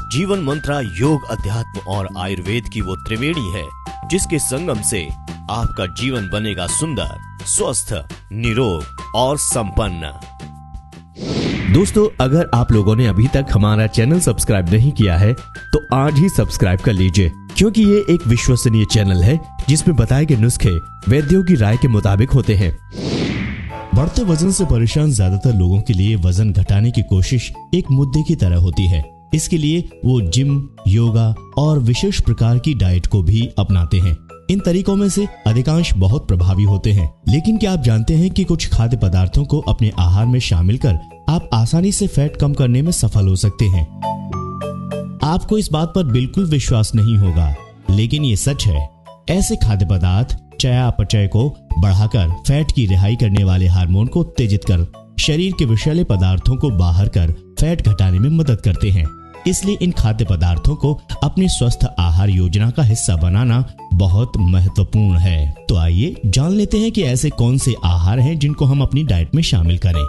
जीवन मंत्रा योग, अध्यात्म और आयुर्वेद की वो त्रिवेणी है जिसके संगम से आपका जीवन बनेगा सुंदर, स्वस्थ, निरोग और संपन्न। दोस्तों, अगर आप लोगों ने अभी तक हमारा चैनल सब्सक्राइब नहीं किया है तो आज ही सब्सक्राइब कर लीजिए, क्योंकि ये एक विश्वसनीय चैनल है जिसमें बताए गए नुस्खे वैद्यों की राय के मुताबिक होते हैं। बढ़ते वजन से परेशान ज्यादातर लोगों के लिए वजन घटाने की कोशिश एक मुद्दे की तरह होती है। इसके लिए वो जिम, योगा और विशेष प्रकार की डाइट को भी अपनाते हैं। इन तरीकों में से अधिकांश बहुत प्रभावी होते हैं, लेकिन क्या आप जानते हैं कि कुछ खाद्य पदार्थों को अपने आहार में शामिल कर आप आसानी से फैट कम करने में सफल हो सकते हैं। आपको इस बात पर बिल्कुल विश्वास नहीं होगा, लेकिन ये सच है। ऐसे खाद्य पदार्थ चयापचय को बढ़ाकर फैट की रिहाई करने वाले हार्मोन को उत्तेजित कर शरीर के विषैले पदार्थों को बाहर कर फैट घटाने में मदद करते हैं। इसलिए इन खाद्य पदार्थों को अपनी स्वस्थ आहार योजना का हिस्सा बनाना बहुत महत्वपूर्ण है। तो आइए जान लेते हैं कि ऐसे कौन से आहार हैं जिनको हम अपनी डाइट में शामिल करें।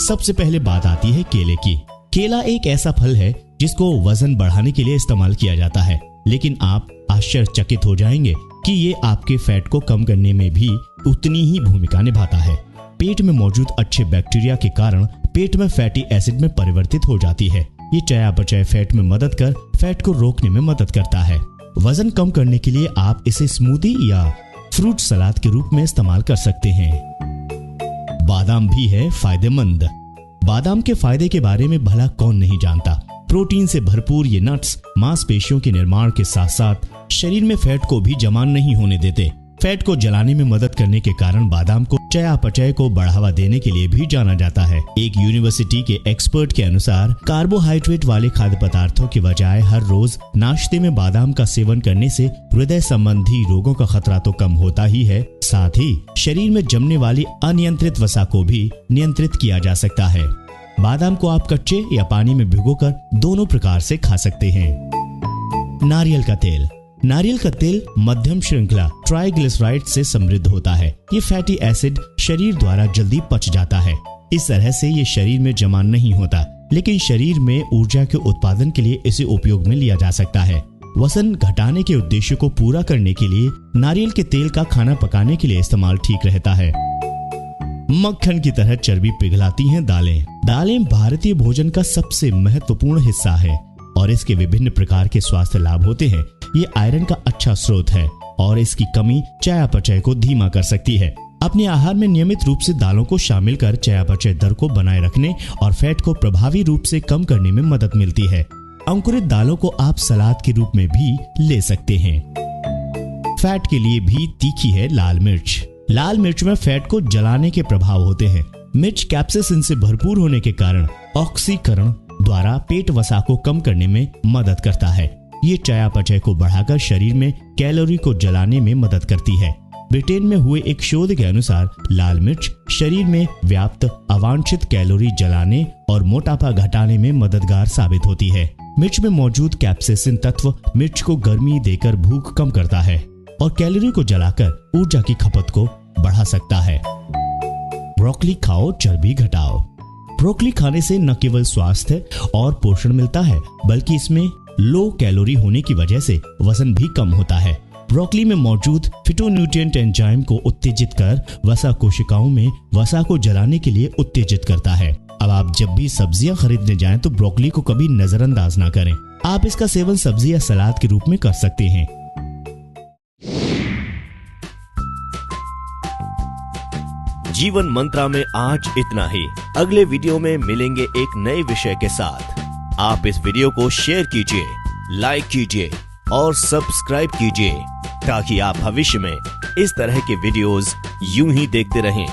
सबसे पहले बात आती है केले की। केला एक ऐसा फल है जिसको वजन बढ़ाने के लिए इस्तेमाल किया जाता है, लेकिन आप आश्चर्यचकित हो जाएंगे कि ये आपके फैट को कम करने में भी उतनी ही भूमिका निभाता है। पेट में मौजूद अच्छे बैक्टीरिया के कारण पेट में फैटी एसिड में परिवर्तित हो जाती है। ये चयापचय फैट में मदद कर फैट को रोकने में मदद करता है। वजन कम करने के लिए आप इसे स्मूदी या फ्रूट सलाद के रूप में इस्तेमाल कर सकते हैं। बादाम भी है फायदेमंद। बादाम के फायदे के बारे में भला कौन नहीं जानता। प्रोटीन से भरपूर ये नट्स मांसपेशियों के निर्माण के साथ साथ शरीर में फैट को भी जमा नहीं होने देते। फैट को जलाने में मदद करने के कारण बादाम को चयापचय को बढ़ावा देने के लिए भी जाना जाता है। एक यूनिवर्सिटी के एक्सपर्ट के अनुसार कार्बोहाइड्रेट वाले खाद्य पदार्थों के बजाय हर रोज नाश्ते में बादाम का सेवन करने से हृदय संबंधी रोगों का खतरा तो कम होता ही है, साथ ही शरीर में जमने वाली अनियंत्रित वसा को भी नियंत्रित किया जा सकता है। बादाम को आप कच्चे या पानी में भिगोकर दोनों प्रकार से खा सकते हैं। नारियल का तेल। नारियल का तेल मध्यम श्रृंखला ट्राइग्लिसराइड से समृद्ध होता है। ये फैटी एसिड शरीर द्वारा जल्दी पच जाता है। इस तरह से ये शरीर में जमा नहीं होता, लेकिन शरीर में ऊर्जा के उत्पादन के लिए इसे उपयोग में लिया जा सकता है। वजन घटाने के उद्देश्य को पूरा करने के लिए नारियल के तेल का खाना पकाने के लिए इस्तेमाल ठीक रहता है। मक्खन की तरह चर्बी पिघलाती हैं दालें। दालें भारतीय भोजन का सबसे महत्वपूर्ण हिस्सा है और इसके विभिन्न प्रकार के स्वास्थ्य लाभ होते हैं। ये आयरन का अच्छा स्रोत है और इसकी कमी चयापचय को धीमा कर सकती है। अपने आहार में नियमित रूप से दालों को शामिल कर चयापचय दर को बनाए रखने और फैट को प्रभावी रूप से कम करने में मदद मिलती है। अंकुरित दालों को आप सलाद के रूप में भी ले सकते हैं। फैट के लिए भी तीखी है लाल मिर्च। लाल मिर्च में फैट को जलाने के प्रभाव होते हैं। मिर्च कैप्साइसिन से भरपूर होने के कारण ऑक्सीकरण द्वारा पेट वसा को कम करने में मदद करता है। ये चयापचय को बढ़ाकर शरीर में कैलोरी को जलाने में मदद करती है। ब्रिटेन में हुए एक शोध के अनुसार लाल मिर्च शरीर में व्याप्त अवांछित कैलोरी जलाने और मोटापा घटाने में मददगार साबित होती है। मिर्च में मौजूद कैप्साइसिन तत्व मिर्च को गर्मी देकर भूख कम करता है और कैलोरी को जलाकर ऊर्जा की खपत को बढ़ा सकता है। ब्रोकली खाओ, चर्बी घटाओ। ब्रोकली खाने से न केवल स्वास्थ्य और पोषण मिलता है, बल्कि इसमें लो कैलोरी होने की वजह से वजन भी कम होता है। ब्रोकली में मौजूद फिटोन्यूट्रिएंट एंजाइम को उत्तेजित कर वसा कोशिकाओं में वसा को जलाने के लिए उत्तेजित करता है। अब आप जब भी सब्जियां खरीदने जाएं तो ब्रोकली को कभी नजरअंदाज ना करें। आप इसका सेवन सब्जी या सलाद के रूप में कर सकते हैं। जीवन मंत्रा में आज इतना ही। अगले वीडियो में मिलेंगे एक नए विषय के साथ। आप इस वीडियो को शेयर कीजिए, लाइक कीजिए और सब्सक्राइब कीजिए ताकि आप भविष्य में इस तरह के वीडियोस यूं ही देखते रहें।